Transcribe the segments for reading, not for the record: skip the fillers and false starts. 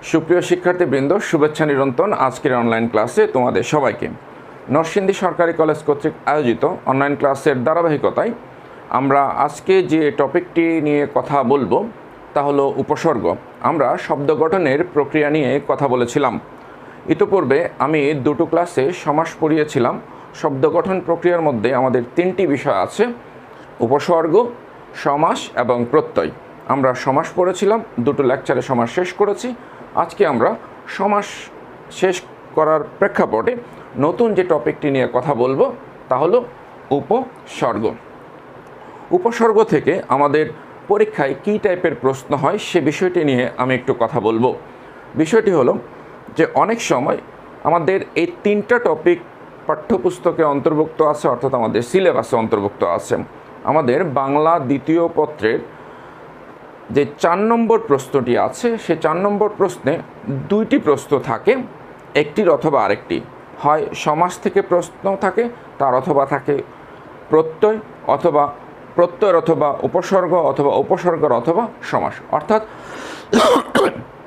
সুপ্রিয় শিক্ষার্থীবৃন্দ, শুভেচ্ছা নিরন্তন। আজকের অনলাইন ক্লাসে তোমাদের সবাইকে। নরসিংদী সরকারি কলেজ কর্তৃক আয়োজিত অনলাইন ক্লাসের ধারাবাহিকতায় আমরা আজকে যে টপিকটি নিয়ে কথা বলবো তা হলো উপসর্গ। আমরা শব্দ গঠনের প্রক্রিয়া নিয়ে কথা বলেছিলাম। ইতোপূর্বে আমি দুটো ক্লাসে সমাস পড়িয়েছিলাম। শব্দ গঠন প্রক্রিয়ার মধ্যে আমাদের তিনটি বিষয় আছে: উপসর্গ, সমাস এবং প্রত্যয়। আমরা সমাস পড়েছিলাম, দুটো লেকচারে সমাস শেষ করেছি। আজকে আমরা সমাস শেষ করার প্রেক্ষাপটে নতুন যে টপিকটি নিয়ে কথা বলবো তা হলো উপসর্গ। উপসর্গ থেকে আমাদের পরীক্ষায় কী টাইপের প্রশ্ন হয় সে বিষয়টি নিয়ে আমি একটু কথা বলবো। বিষয়টি হলো যে অনেক সময় আমাদের এই তিনটা টপিক পাঠ্যপুস্তকে অন্তর্ভুক্ত আছে, অর্থাৎ আমাদের সিলেবাসে অন্তর্ভুক্ত আছে। আমাদের বাংলা দ্বিতীয় পত্রের যে 4 নম্বর প্রশ্নটি আছে, সে 4 নম্বর প্রশ্নে দুইটি প্রশ্ন থাকে, একটির অথবা আরেকটি। হয় সমাস থেকে প্রশ্ন থাকে, তার অথবা থাকে প্রত্যয়, অথবা প্রত্যয়ের অথবা উপসর্গ, অথবা উপসর্গের অথবা সমাস। অর্থাৎ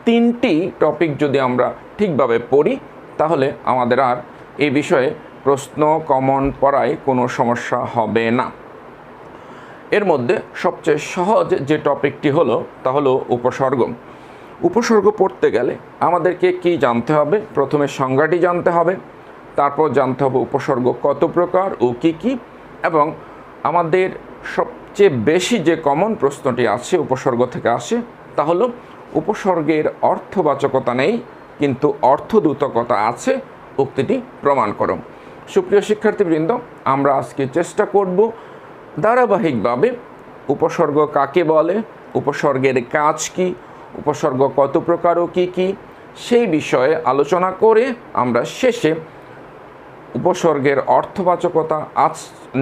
তিনটি টপিক যদি আমরা ঠিকভাবে পড়ি তাহলে আমাদের আর এই বিষয়ে প্রশ্ন কমন পড়ায় কোনো সমস্যা হবে না। এর মধ্যে সবচেয়ে সহজ যে টপিকটি হলো তা হলো উপসর্গ। উপসর্গ পড়তে গেলে আমাদেরকে কি জানতে হবে? প্রথমে সংজ্ঞাটি জানতে হবে, তারপর জানতে হবে উপসর্গ কত প্রকার ও কী কী, এবং আমাদের সবচেয়ে বেশি যে কমন প্রশ্নটি আছে উপসর্গ থেকে আসে তা হলো উপসর্গের অর্থবাচকতা নেই কিন্তু অর্থদ্যোতকতা আছে, উক্তিটি প্রমাণ করো। সুপ্রিয় শিক্ষার্থীবৃন্দ, আমরা আজকে চেষ্টা করব ধারাবাহিকভাবে উপসর্গ কাকে বলে, উপসর্গের কাজ কি, উপসর্গ কত প্রকার ও কী কী, সেই বিষয়ে আলোচনা করে আমরা শেষে উপসর্গের অর্থবাচকতা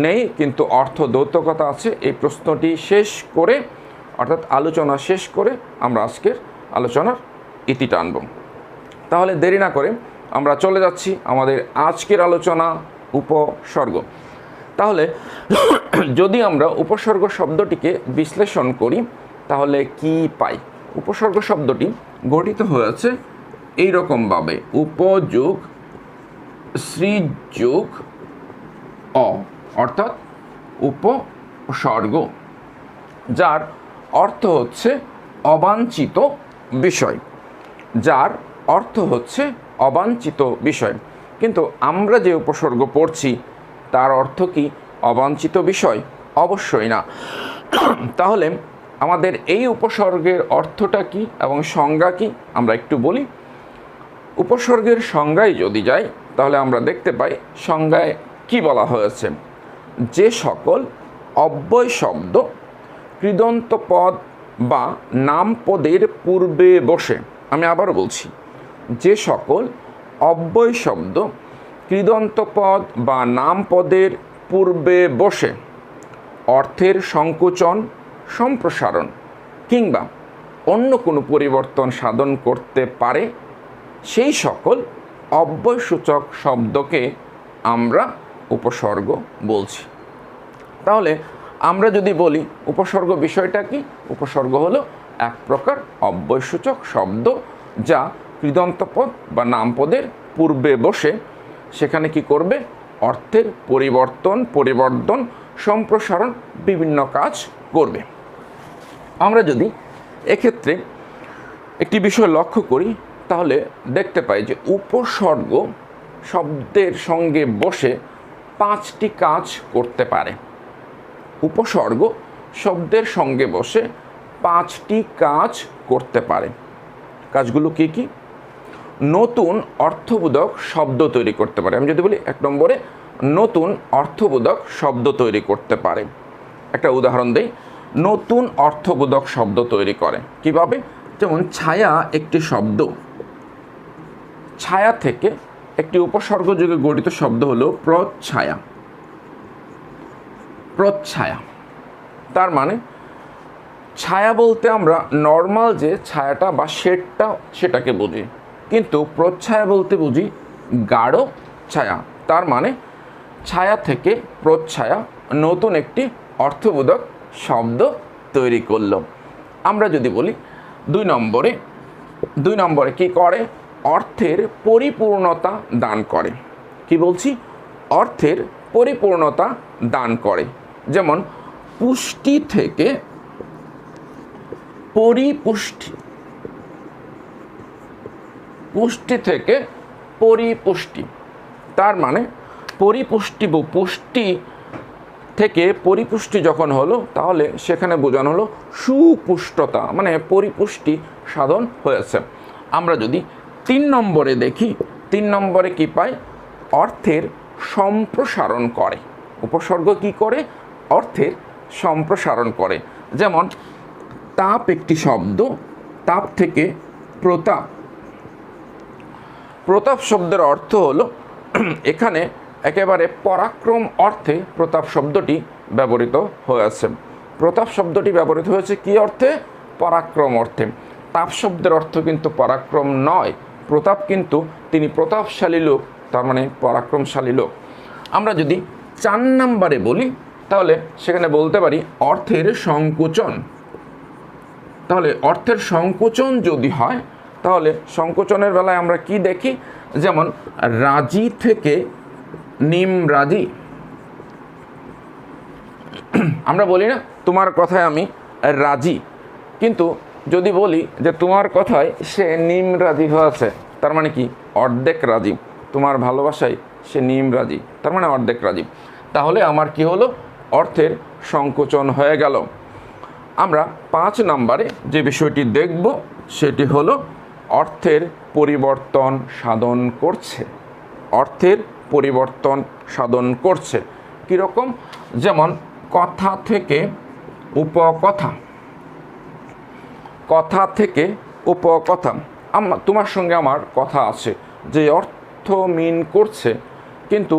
নেই কিন্তু অর্থদ্যোতকতা আছে এই প্রশ্নটি শেষ করে, অর্থাৎ আলোচনা শেষ করে আমরা আজকের আলোচনার ইতি টানব। তাহলে দেরি না করে আমরা চলে যাচ্ছি আমাদের আজকের আলোচনা উপসর্গ। তাহলে যদি আমরা উপসর্গ শব্দটিকে বিশ্লেষণ করি তাহলে কি পাই? উপসর্গ শব্দটি গঠিত হয়েছে এই রকমভাবে: উপযোগ শ্রীযোগ অ, অর্থাৎ উপসর্গ, যার অর্থ হচ্ছে অবাঞ্ছিত বিষয়। যার অর্থ হচ্ছে অবাঞ্ছিত বিষয়। কিন্তু আমরা যে উপসর্গ পড়ছি তার অর্থ কি অবাঞ্ছিত বিষয়? অবশ্যই না। তাহলে আমাদের এই উপসর্গের অর্থটা কি এবং সংজ্ঞা কি আমরা একটু বলি। উপসর্গের সংজ্ঞায় যদি যাই তাহলে আমরা দেখতে পাই সংজ্ঞায় কি বলা হয়েছে: যে সকল অব্যয় শব্দ কৃদন্ত পদ বা নাম পদের পূর্বে বসে, আমি আবারও বলছি, যে সকল অব্যয় শব্দ কৃদন্ত পদ বা নাম পদের পূর্বে বসে অর্থের সংকোচন, সম্প্রসারণ কিংবা অন্য কোনো পরিবর্তন সাধন করতে পারে, সেই সকল অব্যয়সূচক শব্দকে আমরা উপসর্গ বলছি। তাহলে আমরা যদি বলি উপসর্গ বিষয়টা কি, উপসর্গ হলো এক প্রকার অব্যয়সূচক শব্দ যা কৃদন্ত পদ বা নাম পদের পূর্বে বসে সেখানে কি করবে? অর্থের পরিবর্তন, সম্প্রসারণ, বিভিন্ন কাজ করবে। আমরা যদি এক্ষেত্রে একটি বিষয় লক্ষ্য করি তাহলে দেখতে পাই যে উপসর্গ শব্দের সঙ্গে বসে 5টি কাজ করতে পারে। উপসর্গ শব্দের সঙ্গে বসে 5টি কাজ করতে পারে। কাজগুলো কি কি? নতুন অর্থবোধক শব্দ তৈরি করতে পারে। আমি যদি বলি 1 নম্বরে নতুন অর্থবোধক শব্দ তৈরি করতে পারে। একটা উদাহরণ দেই, নতুন অর্থবোধক শব্দ তৈরি করে কিভাবে? যেমন ছায়া একটি শব্দ, ছায়া থেকে একটি উপসর্গ যুগে গঠিত শব্দ হলো প্রচ্ছায়া। প্রচ্ছায়া তার মানে ছায়া বলতে আমরা নর্মাল যে ছায়াটা বা শেডটা সেটাকে বুঝি, কিন্তু প্রচ্ছায়া বলতে বুঝি গাঢ় ছায়া। তার মানে ছায়া থেকে প্রচ্ছায়া নতুন একটি অর্থবোধক শব্দ তৈরি করল। আমরা যদি বলি 2 নম্বরে 2 নম্বরে কি করে? অর্থের পরিপূর্ণতা দান করে। কি বলছি? অর্থের পরিপূর্ণতা দান করে। যেমন পুষ্টি থেকে পরিপুষ্টি, পুষ্টি থেকে পরিপুষ্টি। তার মানে পরিপুষ্টি পুষ্টি থেকে পরিপুষ্টি যখন হলো, তাহলে সেখানে বোঝানো হলো সুপুষ্টতা, মানে পরিপুষ্টি সাধন হয়েছে। আমরা যদি 3 নম্বরে দেখি, 3 নম্বরে কি পাই? অর্থের সম্প্রসারণ করে। উপসর্গ কি করে? অর্থের সম্প্রসারণ করে। যেমন তাপ একটি শব্দ, তাপ থেকে প্রতাপ। প্রতাপ শব্দের অর্থ হলো এখানে একেবারে পরাক্রম অর্থে প্রতাপ শব্দটি ব্যবহৃত হয়েছে। প্রতাপ শব্দটি ব্যবহৃত হয়েছে কি অর্থে? পরাক্রম অর্থে। তাপ শব্দের অর্থ কিন্তু পরাক্রম নয়, প্রতাপ কিন্তু তিনি প্রতাপশালী লোক, তার মানে পরাক্রমশালী লোক। আমরা যদি 4 নম্বরে বলি, তাহলে সেখানে বলতে পারি অর্থের সংকোচন। তাহলে অর্থের সংকোচন যদি হয়, তাহলে সংকোচনের বেলায় আমরা কি দেখি? যেমন রাজি থেকে নিমরাজি। আমরা বলি না তোমার কথায় আমি রাজি, কিন্তু যদি বলি যে তোমার কথায় সে নিমরাজি হয়েছে, তার মানে কি? অর্ধেক রাজি। তোমার ভালোবাসায় সে নিমরাজি, তার মানে অর্ধেক রাজি। তাহলে আমার কি হলো? অর্থের সংকোচন হয়ে গেল। আমরা 5 নম্বরে যে বিষয়টি দেখব সেটি হলো অর্থের পরিবর্তন সাধন করছে। অর্থের পরিবর্তন সাধন করছে কীরকম? যেমন কথা থেকে উপকথা, কথা থেকে উপকথা। তোমার সঙ্গে আমার কথা আছে, যে অর্থ মিন করছে, কিন্তু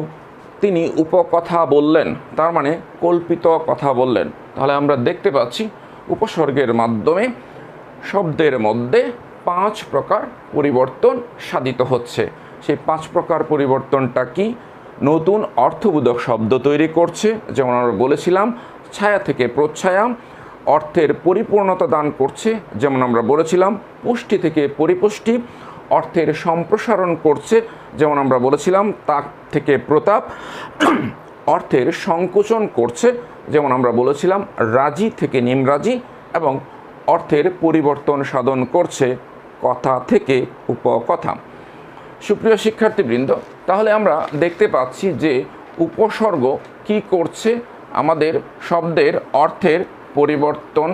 তিনি উপকথা বললেন, তার মানে কল্পিত কথা বললেন। তাহলে আমরা দেখতে পাচ্ছি উপসর্গের মাধ্যমে শব্দের মধ্যে 5 প্রকার পরিবর্তন সাধিত হচ্ছে। সেই 5 প্রকার পরিবর্তনটা কি? নতুন অর্থবোধক শব্দ তৈরি করছে, যেমন আমরা বলেছিলাম ছায়া থেকে প্রচ্ছায়া। অর্থের পরিপূর্ণতা দান করছে, যেমন আমরা বলেছিলাম পুষ্টি থেকে পরিপুষ্টি। অর্থের সম্প্রসারণ করছে, যেমন আমরা বলেছিলাম তাপ থেকে প্রতাপ। অর্থের সংকোচন করছে, যেমন আমরা বলেছিলাম রাজি থেকে নিমরাজি। এবং অর্থের পরিবর্তন সাধন করছে কথা থেকে উপকথা। সুপ্রিয় শিক্ষার্থীবৃন্দ, তাহলে আমরা দেখতে পাচ্ছি যে উপসর্গ কি করছে? আমাদের শব্দের অর্থের পরিবর্তন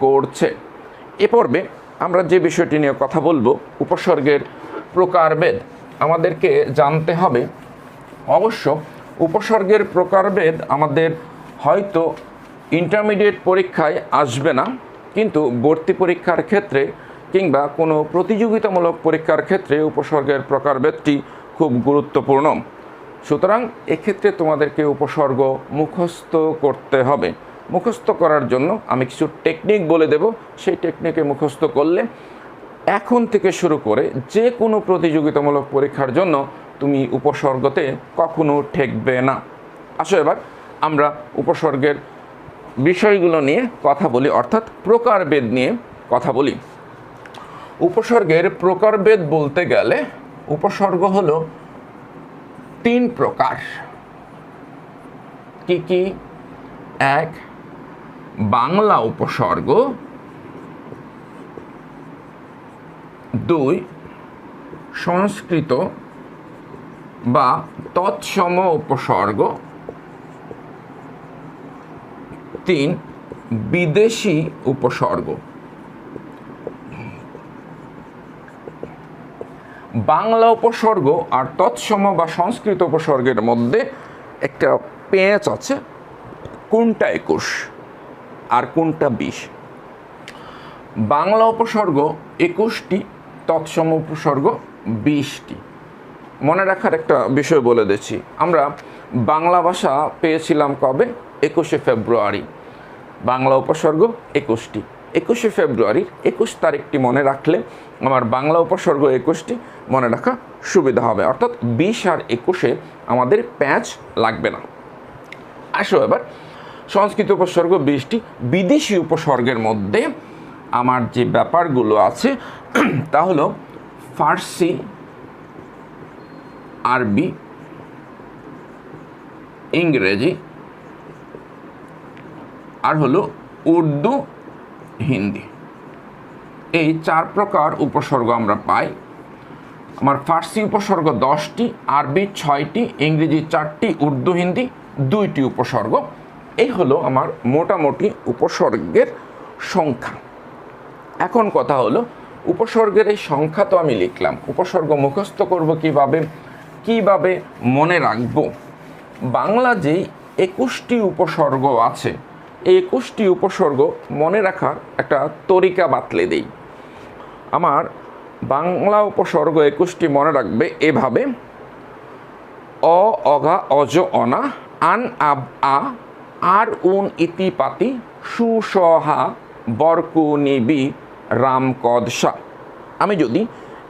করছে। এ পর্বে আমরা যে বিষয়টি নিয়ে কথা বলবো, উপসর্গের প্রকারভেদ। আমাদেরকে জানতে হবে, অবশ্য উপসর্গের প্রকারভেদ আমাদের হয়তো ইন্টারমিডিয়েট পরীক্ষায় আসবে না, কিন্তু ভর্তি পরীক্ষার ক্ষেত্রে কিংবা কোনো প্রতিযোগিতামূলক পরীক্ষার ক্ষেত্রে উপসর্গের প্রকারভেদটি খুব গুরুত্বপূর্ণ। সুতরাং এক্ষেত্রে তোমাদেরকে উপসর্গ মুখস্থ করতে হবে। মুখস্থ করার জন্য আমি কিছু টেকনিক বলে দেব, সেই টেকনিকে মুখস্থ করলে এখন থেকে শুরু করে যে কোনো প্রতিযোগিতামূলক পরীক্ষার জন্য তুমি উপসর্গতে কখনো ঠেকবে না। আসো এবার আমরা উপসর্গের বিষয়গুলো নিয়ে কথা বলি, অর্থাৎ প্রকারভেদ নিয়ে কথা বলি। উপসর্গের প্রকারভেদ বলতে গেলে উপসর্গ হলো 3 প্রকার। কি কি? 1 বাংলা উপসর্গ, 2 সংস্কৃত বা তৎসম উপসর্গ, 3 বিদেশি উপসর্গ। বাংলা উপসর্গ আর তৎসম বা সংস্কৃত উপসর্গের মধ্যে একটা পেঁচ আছে, কোনটা 21 আর কোনটা 20। বাংলা উপসর্গ 21টি, তৎসম উপসর্গ 20টি। মনে রাখার একটা বিষয় বলে দিচ্ছি, আমরা বাংলা ভাষা পেয়েছিলাম কবে? 21শে ফেব্রুয়ারি। বাংলা উপসর্গ 21টি। 21শে ফেব্রুয়ারির 21 তারিখটি মনে রাখলে আমার বাংলা উপসর্গ 21টি মনে রাখা সুবিধা হবে, অর্থাৎ 20 আর 21-এ আমাদের প্যাচ লাগবে না। আসো এবার সংস্কৃত উপসর্গ 20টি। বিদেশি উপসর্গের মধ্যে আমার যে ব্যাপারগুলো আছে তা হলো ফার্সি, আরবি, ইংরেজি আর হলো উর্দু, হিন্দি। এই 4 প্রকার উপসর্গ আমরা পাই। আমার ফার্সি উপসর্গ 10টি, আরবি 6টি, ইংরেজি 4টি, উর্দু হিন্দি 2টি উপসর্গ। এই হলো আমার মোটামুটি উপসর্গের সংখ্যা। এখন কথা হলো উপসর্গের এই সংখ্যা তো আমি লিখলাম, উপসর্গ মুখস্থ করব কিভাবে মনে রাখব? বাংলা যেই 21টি উপসর্গ আছে, এই 21টি উপসর্গ মনে রাখার একটা তরিকা বাতলে দেই। আমার বাংলা উপসর্গ 21টি মনে রাখবে এভাবে: অ, অঘা, অজ, অনা, আন, আব, আ, আর, উন, ইতি, পাতি, সু, স, হা, বরকু, নি, বি, রাম, কদ, সা। আমি যদি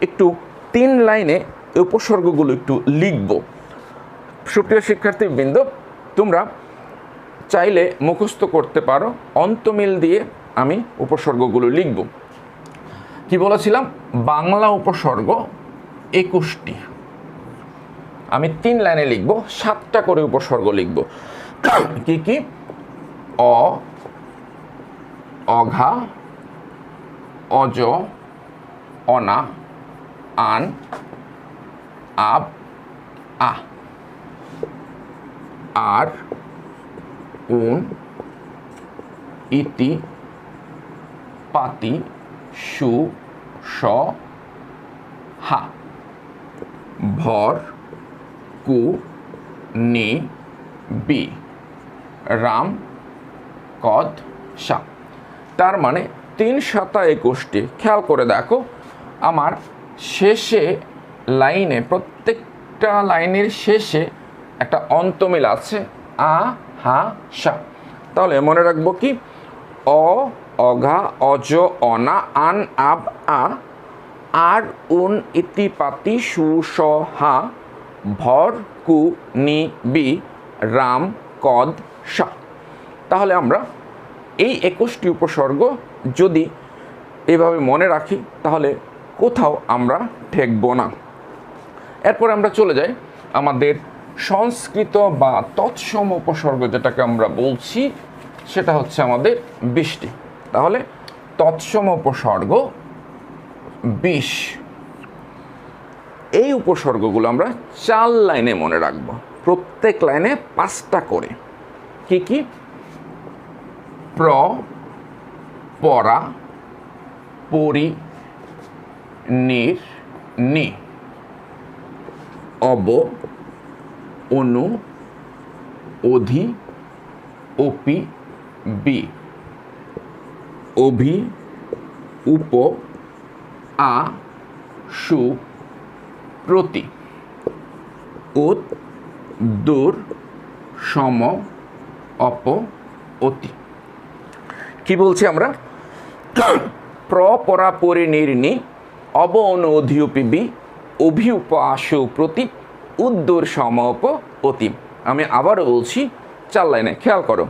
একটু 3 লাইনে উপসর্গগুলো একটু লিখব। সুপ্রিয় শিক্ষার্থীবৃন্দ, তোমরা চাইলে মুখস্থ করতে পারো, অন্তমিল দিয়ে আমি উপসর্গগুলো লিখব। কি বলেছিলাম? বাংলা উপসর্গ 21টি, আমি 3 লাইনে লিখব, 7টা করে উপসর্গ লিখব। কি কি? অ, অঘা, অজ, অনা, আন, আব, আ, আর, উন, ইতি, পাতি, সু, স, হা, ভর, কু, নি, বি, রাম, কদ, সা। তার মানে 3 7 21টি। খেয়াল করে দেখো, আমার শেষে লাইনে, প্রত্যেকটা লাইনের শেষে একটা অন্তমিল আছে, আ, হা, সা। তাহলে মনে রাখবো কি? অ, অঘা, অজ, অনা, আন, আব, আ, আর, উন, ইতি, পাতি, সু, স, হা, ভর, কু, নি, বি, রাম, কদ, সা। তাহলে আমরা এই 21টি উপসর্গ যদি এভাবে মনে রাখি তাহলে কোথাও আমরা ঠেকব না। এরপর আমরা চলে যাই আমাদের সংস্কৃত বা তৎসম উপসর্গ, যেটাকে আমরা বলছি, সেটা হচ্ছে আমাদের 20টি। তাহলে তৎসম উপসর্গ 20। এই উপসর্গগুলো আমরা 4 লাইনে মনে রাখব, প্রত্যেক লাইনে 5টা করে। কি কি? প্র, পরা, পরি, নির, নি, অব, অনু, অধি, অপি, বি, অভি, উপ, আ, সু, প্রতি, উত, দূর, সম, অপ, অতি। কি বলছি আমরা? প্র, পরা, পরি, নির, নি, অব, অনু, অধি, অপি, বি, অভি, উপ, আ, সু, প্রতি, উদ্দূর, সম, অপ, অতি। আমি আবারও বলছি 4 লাইনে, খেয়াল করো।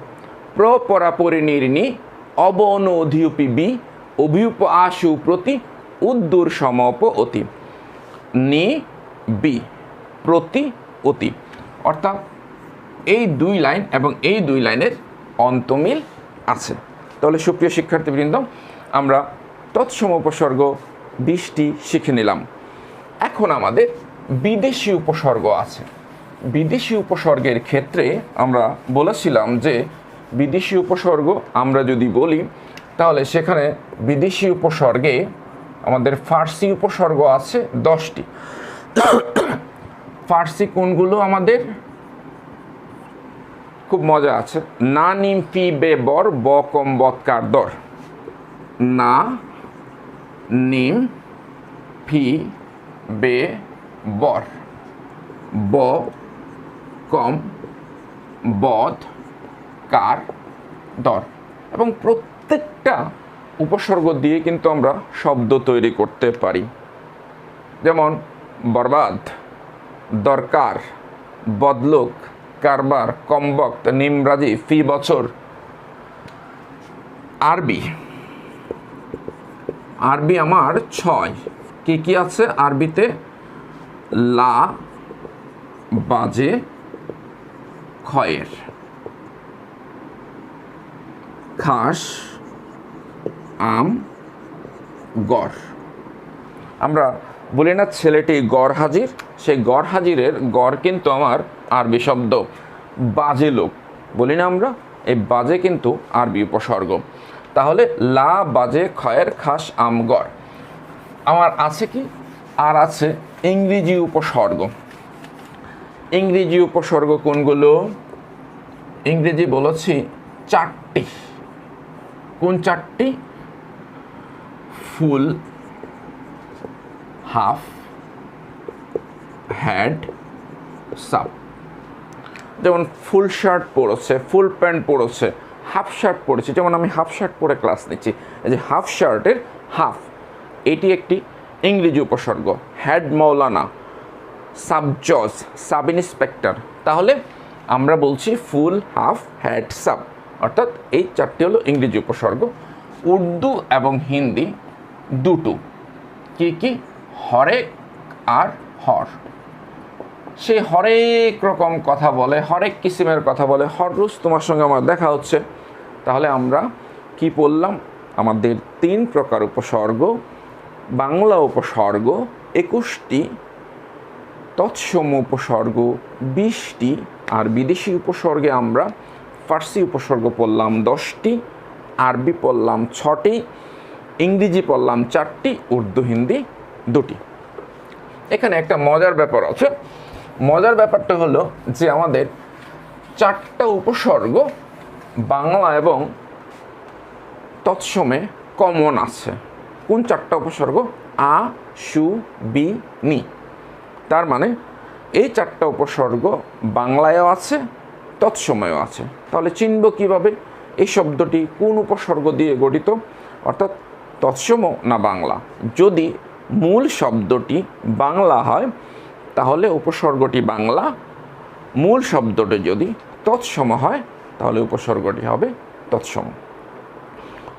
প্র, পরা, পরি, নির, নি, অব, অনু, অধি, অপি, বি, অভি, উপ, আ, সু, প্রতি, উদ্দূর, সম, অপ, অতি। নি, বি, প্রতি, অতি। অর্থাৎ এই 2 লাইন এবং এই 2 লাইনের অন্তমিল আছে। তাহলে সুপ্রিয় শিক্ষার্থীবৃন্দ, আমরা তৎসম উপসর্গ 20টি শিখে নিলাম। এখন আমাদের বিদেশি উপসর্গ আছে। বিদেশি উপসর্গের ক্ষেত্রে আমরা বলেছিলাম যে বিদেশি উপসর্গ আমরা যদি বলি তাহলে সেখানে বিদেশি উপসর্গে আমাদের ফার্সি উপসর্গ আছে 10টি। ফার্সি কোনগুলো আমাদের? খুব মজা আছে। না, নিম, ফি, বে, বর, ব, কম, বৎকার, দর। না, নিম, ফি, বে, বর, ব, কম, বদ, কার, দর। এবং প্রত্যেকটা উপসর্গ দিয়ে কিন্তু আমরা শব্দ তৈরি করতে পারি। যেমন বরবাদ, দরকার, বদলুক, কারবার, কমবক্ত, নিমরাজি, ফি, বছর। আরবি আরবি আমার 6। কি কি আছে আরবিতে? লা বাজে খয়ের, খাস, আম, গড়। আমরা বলি না ছেলেটি গড় হাজির, সেই গড় হাজিরের গড় কিন্তু আমার আরবি শব্দ। বাজে লোক বলি না আমরা, এই বাজে কিন্তু আরবি উপসর্গ। তাহলে লা বাজে খয়ের, খাস, আম, গড়। আমার আছে কি? আর আছে ইংরেজি উপসর্গ। ইংরেজি উপসর্গ কোনগুলো? ইংরেজি বলেছি 4টি। কোন 4টি? ফুল, হাফ, হ্যাড, সাব। যেমন ফুল শার্ট পরেছে, ফুল প্যান্ট পরেছে, হাফ শার্ট পরেছে। যেমন আমি হাফ শার্ট পরে ক্লাস নিচ্ছি, এই যে হাফ শার্টের হাফ, এটি একটি ইংরেজি উপসর্গ। হেড মৌলানা, সাব জজ, সাব ইন্সপেক্টর। তাহলে আমরা বলছি ফুল, হাফ, হেড, সাব, অর্থাৎ এই 4টি হলো ইংরেজি উপসর্গ। উর্দু এবং হিন্দি দুটো। কি কি? হরেক আর হর। সে হরেক রকম কথা বলে, হরেক কিসিমের কথা বলে। হর রোজ তোমার সঙ্গে আমার দেখা হচ্ছে। তাহলে আমরা কি পড়লাম? আমাদের 3 প্রকার উপসর্গ, বাংলা উপসর্গ 21টি, তৎসম উপসর্গ 20টি, আর বিদেশি উপসর্গে আমরা ফার্সি উপসর্গ পড়লাম 10টি, আরবি পড়লাম 6টি, ইংরেজি পড়লাম 4টি, উর্দু হিন্দি 2টি। এখানে একটা মজার ব্যাপার আছে। মজার ব্যাপারটা হলো যে আমাদের 4টা উপসর্গ বাংলা এবং তৎসমে কমন আছে। কোন 4টা উপসর্গ? আ, সু, বি, নি। তার মানে এই 4টা উপসর্গ বাংলায়ও আছে, তৎসময়েও আছে। তাহলে চিনব কিভাবে এই শব্দটি কোন উপসর্গ দিয়ে গঠিত, অর্থাৎ তৎসম না বাংলা? যদি মূল শব্দটি বাংলা হয় তাহলে উপসর্গটি বাংলা, মূল শব্দটি যদি তৎসম হয় তাহলে উপসর্গটি হবে তৎসম।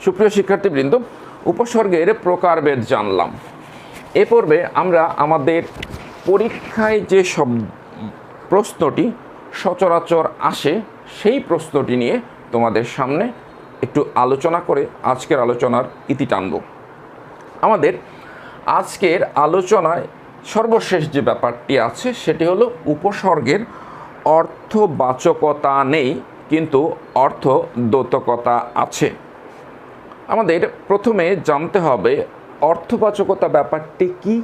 সুপ্রিয় শিক্ষার্থীবৃন্দ, উপসর্গের প্রকারভেদ জানলাম। এ পর্বে আমরা আমাদের পরীক্ষায় যে সব প্রশ্নটি সচরাচর আসে সেই প্রশ্নটি নিয়ে তোমাদের সামনে একটু আলোচনা করে আজকের আলোচনার ইতি টানব। আমাদের আজকের আলোচনায় সর্বশেষ যে ব্যাপারটি আছে সেটি হলো উপসর্গের অর্থবাচকতা নেই, কিন্তু অর্থদ্যোতকতা আছে। আমাদের প্রথমে জানতে হবে অর্থবাচকতা ব্যাপারটি কি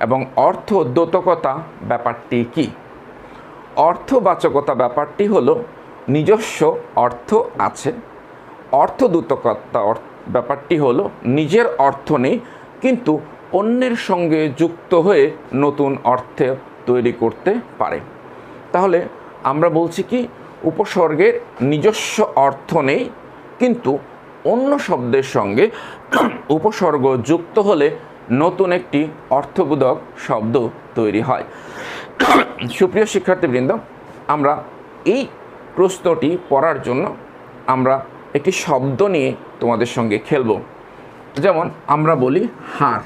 এবং অর্থদ্যোতকতা ব্যাপারটি কি। অর্থবাচকতা ব্যাপারটি হলো নিজস্ব অর্থ আছে, অর্থদ্যোতকতা ব্যাপারটি হলো নিজের অর্থ নেই কিন্তু অন্যের সঙ্গে যুক্ত হয়ে নতুন অর্থ তৈরি করতে পারে। তাহলে আমরা বলছি কি উপসর্গের নিজস্ব অর্থ নেই কিন্তু অন্য শব্দের সঙ্গে উপসর্গ যুক্ত হলে নতুন একটি অর্থবোধক শব্দ তৈরি হয়। সুপ্রিয় শিক্ষার্থীবৃন্দ, আমরা এই প্রশ্নটি পড়ার জন্য আমরা একটি শব্দ নিয়ে তোমাদের সঙ্গে খেলব। যেমন আমরা বলি হার।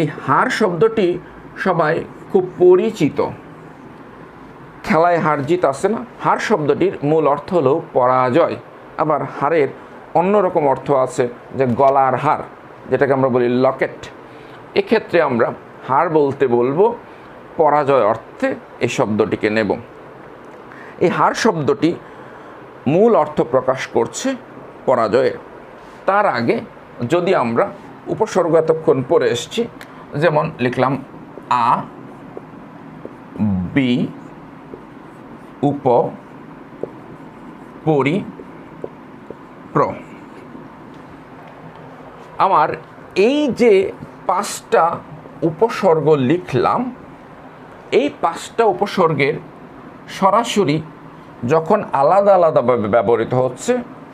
এই হার শব্দটি সবাই খুব পরিচিত, খেলায় হার জিত আছে না? হার শব্দটির মূল অর্থ হলো পরাজয়। আবার হারের অন্যরকম অর্থ আছে, যে গলার হার, যেটাকে আমরা বলি লকেট। এক্ষেত্রে আমরা হার বলতে বলবো পরাজয় অর্থে এই শব্দটিকে নেব। এই হার শব্দটি মূল অর্থ প্রকাশ করছে পরাজয়ের। তার আগে যদি আমরা উপসর্গ এতক্ষণ পড়ে এসেছি, যেমন লিখলাম আ, বি, উপ, পরি, প্র। আমার এই যে 5টা উপসর্গ লিখলাম, এই 5টা উপসর্গের সরাসরি যখন আলাদা আলাদাভাবে ব্যবহৃত হচ্ছে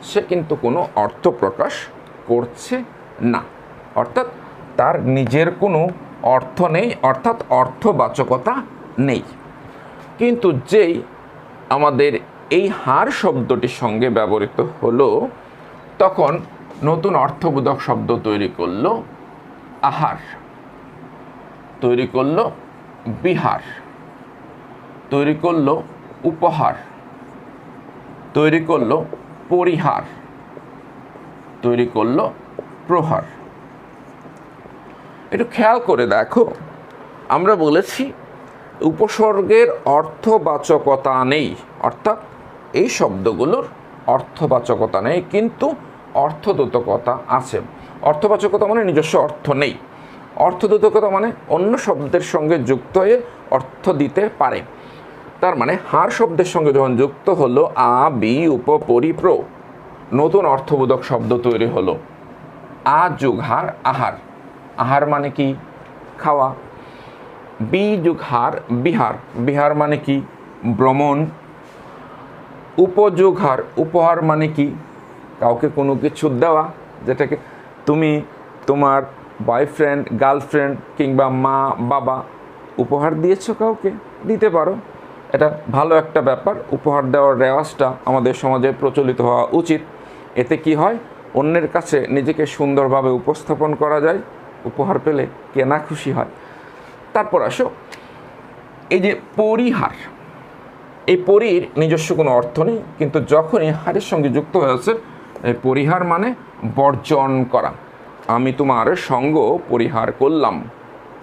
সে কিন্তু কোনো অর্থ প্রকাশ করছে না, অর্থাৎ তার নিজের কোনো অর্থ নেই, অর্থাৎ অর্থবাচকতা নেই। কিন্তু যেই আমাদের এই হার শব্দটির সঙ্গে ব্যবহৃত হলো তখন নতুন অর্থবোধক শব্দ তৈরি করলো আহার, তৈরি করলো বিহার, তৈরি করলো উপহার, তৈরি করলো পরিহার, তৈরি করলো প্রহার। একটু খেয়াল করে দেখো, আমরা বলেছি উপসর্গের অর্থবাচকতা নেই, অর্থাৎ এই শব্দগুলোর অর্থবাচকতা নেই, কিন্তু অর্থদ্যোতকতা আছে। অর্থবাচকতা মানে নিজস্ব অর্থ নেই, অর্থদ্যোতকতা মানে অন্য শব্দের সঙ্গে যুক্ত হয়ে অর্থ দিতে পারে। তার মানে হার শব্দের সঙ্গে যখন যুক্ত হলো আ বি উপ পরি প্র, নতুন অর্থবোধক শব্দ তৈরি হলো আ যোগ হার আহার। আহার মানে কি? খাওয়া। বি যোগ হার বিহার, বিহার মানে কি? ভ্রমণ। উপযোগ হার উপহার মানে কি? কাউকে কোনো কিছু দেওয়া, যেটাকে তুমি তোমার বয়ফ্রেন্ড, গার্লফ্রেন্ড কিংবা মা বাবা উপহার দিয়েছো, কাউকে দিতে পারো। এটা ভালো একটা ব্যাপার। উপহার দেওয়ার রেওয়াজটা আমাদের সমাজে প্রচলিত হওয়া উচিত। এতে কি হয়, অন্যের কাছে নিজেকে সুন্দরভাবে উপস্থাপন করা যায়, উপহার পেলে কে না খুশি হয়। তারপর আসো এই যে পরিহার, এই পরির নিজস্ব কোনো অর্থ নেই, কিন্তু যখনই হারের সঙ্গে যুক্ত হয়েছে, এই পরিহার মানে বর্জন করা। আমি তোমার সঙ্গ পরিহার করলাম,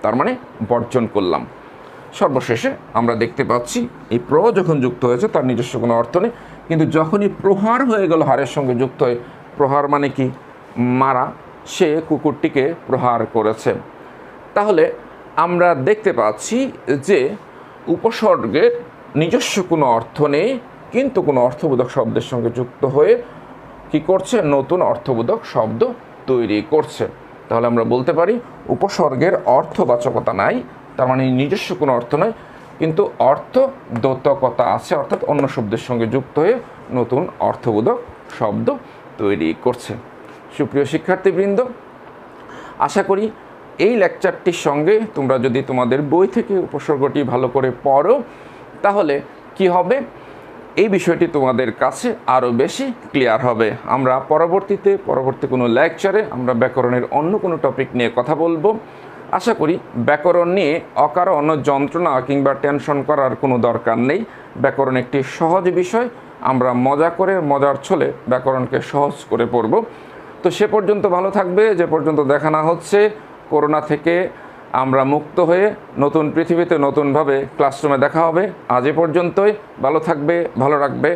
তার মানে বর্জন করলাম। সর্বশেষে আমরা দেখতে পাচ্ছি এই প্র যখন যুক্ত হয়েছে তার নিজস্ব কোনো অর্থ নেই, কিন্তু যখনই প্রহার হয়ে গেল হারের সঙ্গে যুক্ত হয়ে, প্রহার মানে কি? মারা। সে কুকুরটিকে প্রহার করেছে। তাহলে আমরা দেখতে পাচ্ছি যে উপসর্গের নিজস্ব কোনো অর্থ নেই, কিন্তু কোনো অর্থবোধক শব্দের সঙ্গে যুক্ত হয়ে কি করছে? নতুন অর্থবোধক শব্দ তৈরি করছে। তাহলে আমরা বলতে পারি উপসর্গের অর্থবাচকতা নাই, তার মানে নিজস্ব কোনো অর্থ নয়, কিন্তু অর্থদ্যোতকতা আছে, অর্থাৎ অন্য শব্দের সঙ্গে যুক্ত হয়ে নতুন অর্থবোধক শব্দ তৈরি করছে। সুপ্রিয় শিক্ষার্থীবৃন্দ, আশা করি এই লেকচারটির সঙ্গে তোমরা যদি তোমাদের বই থেকে উপসর্গটি ভালো করে পড়ো, তাহলে কি হবে, এই বিষয়টি তোমাদের কাছে আরও বেশি ক্লিয়ার হবে। আমরা পরবর্তী কোনো লেকচারে আমরা ব্যাকরণের অন্য কোনো টপিক নিয়ে কথা বলবো। আশা করি ব্যাকরণ নিয়ে অকারণ যন্ত্রণা কিংবা টেনশন করার কোনো দরকার নেই। ব্যাকরণ একটি সহজ বিষয়, আমরা মজা করে, মজার ছলে ব্যাকরণকে সহজ করে পড়ব। তো সে পর্যন্ত ভালো থাকবে, যে পর্যন্ত দেখা না হচ্ছে করোনা থেকে আমরা মুক্ত হয়ে নতুন পৃথিবীতে নতুনভাবে ক্লাসরুমে দেখা হবে। আজ এ পর্যন্তই। ভালো থাকবে, ভালো রাখবে।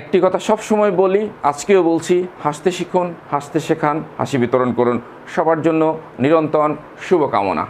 একটি কথা সব সময় বলি, আজকেও বলছি, হাসতে শিখুন, হাসতে শেখান, হাসি বিতরণ করুন। সবার জন্য নিরন্তর শুভকামনা।